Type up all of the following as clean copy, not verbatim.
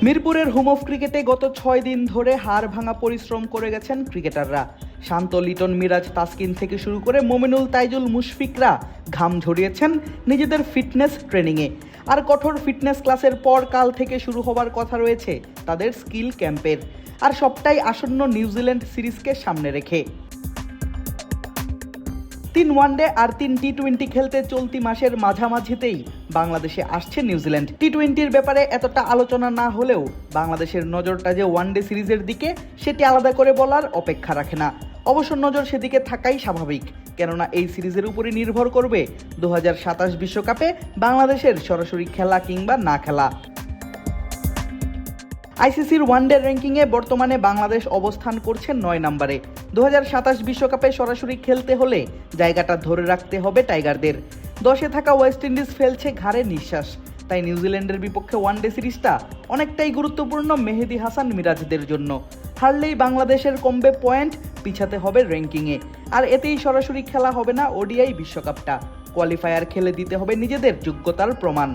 মিরপুরের home of ক্রিকেটে গত 6 দিন ধরে হাড় ভাঙা পরিশ্রম করে গেছেন ক্রিকেটাররা। শান্ত, লিটন, মিরাজ, তাসকিন থেকে শুরু করে মোমিনুল, তাইজুল, মুশফিকরা ঘাম ঝরিয়েছেন নিজেদের ফিটনেস ট্রেনিংয়ে। আর কঠোর ফিটনেস ক্লাসের পর কাল থেকে শুরু হবার কথা রয়েছে তাদের স্কিল ক্যাম্পের। আর সবটাই আসন্ন নিউজিল্যান্ড সিরিজকে সামনে রেখে। 3 ওয়ানডে আর 3 টি-20 খেলতে চলতি মাসের মাঝামাঝিতেই বাংলাদেশে আসছে নিউজিল্যান্ড। টি-20-র ব্যাপারে এতটা আলোচনা না হলেও বাংলাদেশের নজরটা যে ওয়ানডে সিরিজের দিকে সেটি আলাদা করে বলার অপেক্ষা রাখে না। অবশ্য নজর সেদিকে থাকাই স্বাভাবিক, কেননা এই সিরিজের উপরই নির্ভর করবে 2027 বিশ্বকাপে বাংলাদেশের সরাসরি খেলা কিংবা না খেলা। আইসিসির ওয়ানডে র্যাঙ্কিংয়ে বর্তমানে বাংলাদেশ অবস্থান করছে 9 নম্বরে। 2027 বিশ্বকাপে সরাসরি খেলতে হলে জায়গাটা ধরে রাখতে হবে টাইগারদের। 10-এ থাকা ওয়েস্ট ইন্ডিজ ফেলছে ঘাড়ে নিঃশ্বাস। তাই নিউজিল্যান্ডের বিপক্ষে ওয়ানডে সিরিজটা অনেকটাই গুরুত্বপূর্ণ মেহেদী হাসান, মিরাজদের জন্য। হারলেই বাংলাদেশের কমবে পয়েন্ট, পিছাতে হবে র্যাঙ্কিংয়ে। আর এতেই সরাসরি খেলা হবে না ওডিআই বিশ্বকাপটা। কোয়ালিফায়ার খেলে দিতে হবে নিজেদের যোগ্যতার প্রমাণ।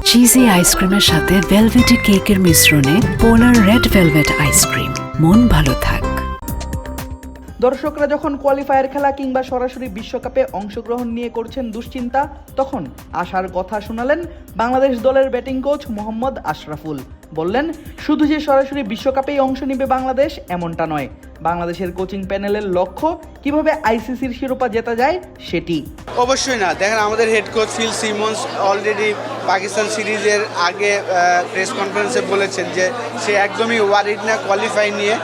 চিজি আইসক্রিমের সাথে ভেলভেটি কেকের মিশ্রণে পোলার রেড ভেলভেট আইসক্রিম, মন ভালো থাক। দর্শকরা যখন কোয়ালিফায়ার খেলা কিংবা সরাসরি বিশ্বকাপে অংশগ্রহণ নিয়ে করছেন দুশ্চিন্তা, তখন আশার কথা শোনালেন বাংলাদেশ দলের ব্যাটিং কোচ মোহাম্মদ আশরাফুল। বললেন, শুধু যে সরাসরি বিশ্বকাপেই অংশ নেবে বাংলাদেশ এমনটা নয়। বাংলাদেশের কোচিং প্যানেলের লক্ষ্য কিভাবে আইসিসির শিরোপা জেতা যায় সেটি। অবশ্যই না, দেখেন আমাদের head coach Phil Simmons already Pakistan সিরিজের আগে প্রেস কনফারেন্সে বলেছেন যে সে একদমই ওয়ারিড না কোয়ালিফাই নিয়ে।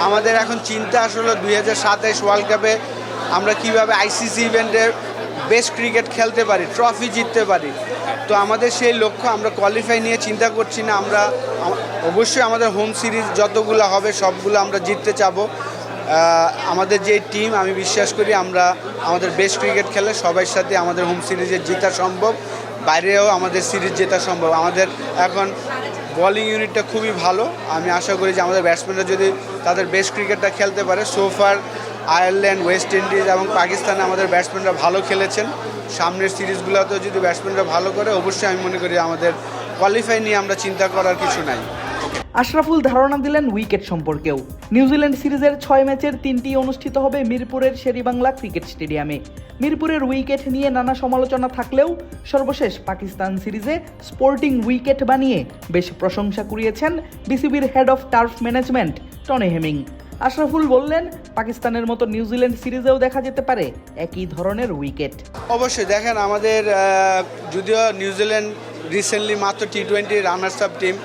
আমাদের এখন চিন্তা আসলে 2027 ওয়ার্ল্ড কাপে আমরা কিভাবে আইসিসি ইভেন্টে বেস্ট ক্রিকেট খেলতে পারি, ট্রফি জিততে পারি। তো আমাদের সেই লক্ষ্য, আমরা কোয়ালিফাই নিয়ে চিন্তা করছি না। আমরা অবশ্যই আমাদের হোম সিরিজ যতগুলো হবে সবগুলো আমরা জিততে চাবো। আমাদের যে টিম, আমি বিশ্বাস করি আমরা আমাদের বেস্ট ক্রিকেট খেলে সবার সাথে আমাদের হোম সিরিজে জেতা সম্ভব, বাইরেও আমাদের সিরিজ জেতা সম্ভব। আমাদের এখন বোলিং ইউনিটটা খুবই ভালো। আমি আশা করি যে আমাদের ব্যাটসম্যানরা যদি তাদের বেস্ট ক্রিকেটটা খেলতে পারে। সোফার আয়ারল্যান্ড, ওয়েস্ট ইন্ডিজ এবং পাকিস্তানে আমাদের ব্যাটসম্যানরা ভালো খেলেছেন। সামনের সিরিজগুলোতেও যদি ব্যাটসম্যানরা ভালো করে, অবশ্যই আমি মনে করি আমাদের কোয়ালিফাই নিয়ে আমরা চিন্তা করার কিছু নাই। আশরাফুল ধারণা দিলেন উইকেট সম্পর্কেও। নিউজিল্যান্ড সিরিজের 6 ম্যাচের 3টি অনুষ্ঠিত হবে মিরপুরের শেরেবাংলা ক্রিকেট স্টেডিয়ামে। মিরপুরের উইকেট নিয়ে নানা সমালোচনা থাকলেও সর্বশেষ পাকিস্তান সিরিজে স্পোর্টিং উইকেট বানিয়ে বেশ প্রশংসা কুড়িয়েছেন বিসিবির head of turf management Tony Hemming. Ashraful বললেন, পাকিস্তানের মতো নিউজিল্যান্ড সিরিজেও দেখা যেতে পারে একই ধরনের উইকেট। অবশ্যই দেখেন, আমাদের যদিও নিউজিল্যান্ড রিসেন্টলি মাত্র টি-20 রানার্স আপ টিম,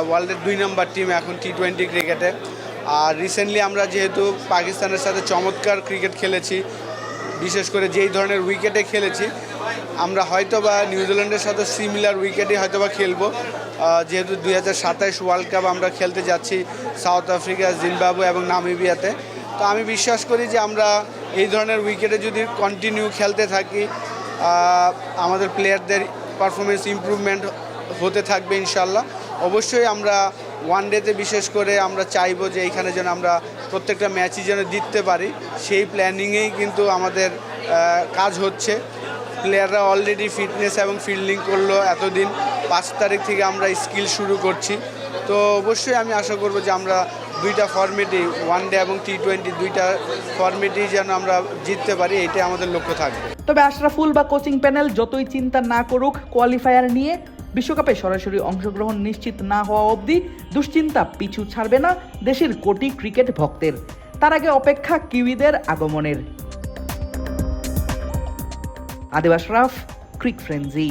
ওয়ার্ল্ডের 2 নম্বর টিম এখন টি-20 ক্রিকেটে। আর রিসেন্টলি আমরা যেহেতু পাকিস্তানের সাথে চমৎকার ক্রিকেট খেলেছি, বিশেষ করে যেই ধরনের উইকেটে খেলেছি, আমরা হয়তোবা নিউজিল্যান্ডের সাথে সিমিলার উইকেটে হয়তোবা খেলবো। যেহেতু 2027 ওয়ার্ল্ড কাপ আমরা খেলতে যাচ্ছি সাউথ আফ্রিকা, জিম্বাবুয়ে এবং নামিবিয়াতে। তো আমি বিশ্বাস করি যে আমরা এই ধরনের উইকেটে যদি কন্টিনিউ খেলতে থাকি, আমাদের প্লেয়ারদের পারফরমেন্স ইমপ্রুভমেন্ট হতে থাকবে ইনশাল্লাহ। অবশ্যই আমরা ওয়ানডেতে বিশেষ করে আমরা চাইবো যে এইখানে যেন আমরা প্রত্যেকটা ম্যাচই যেন জিততে পারি, সেই প্ল্যানিংয়েই কিন্তু আমাদের কাজ হচ্ছে। প্লেয়াররা অলরেডি ফিটনেস এবং ফিল্ডিং করলো এতদিন। 5 তারিখ থেকে আমরা স্কিল শুরু করছি। তো অবশ্যই আমি আশা করব যে আমরা 2টা ফরম্যাটই, ওয়ানডে এবং টি-20 2টা ফরম্যাটই যেন আমরা জিততে পারি, এটাই আমাদের লক্ষ্য থাকবে। তবে আশরাফুল বা কোচিং প্যানেল যতই চিন্তা না করুক কোয়ালিফায়ার নিয়ে, বিশ্বকাপে সরাসরি অংশগ্রহণ নিশ্চিত না হওয়া অবধি দুশ্চিন্তা পিছু ছাড়বে না দেশের কোটি ক্রিকেট ভক্তের। তার আগে অপেক্ষা কিউইদের আগমনের। আদিব আশরাফ, ক্রিক ফ্রেন্জি।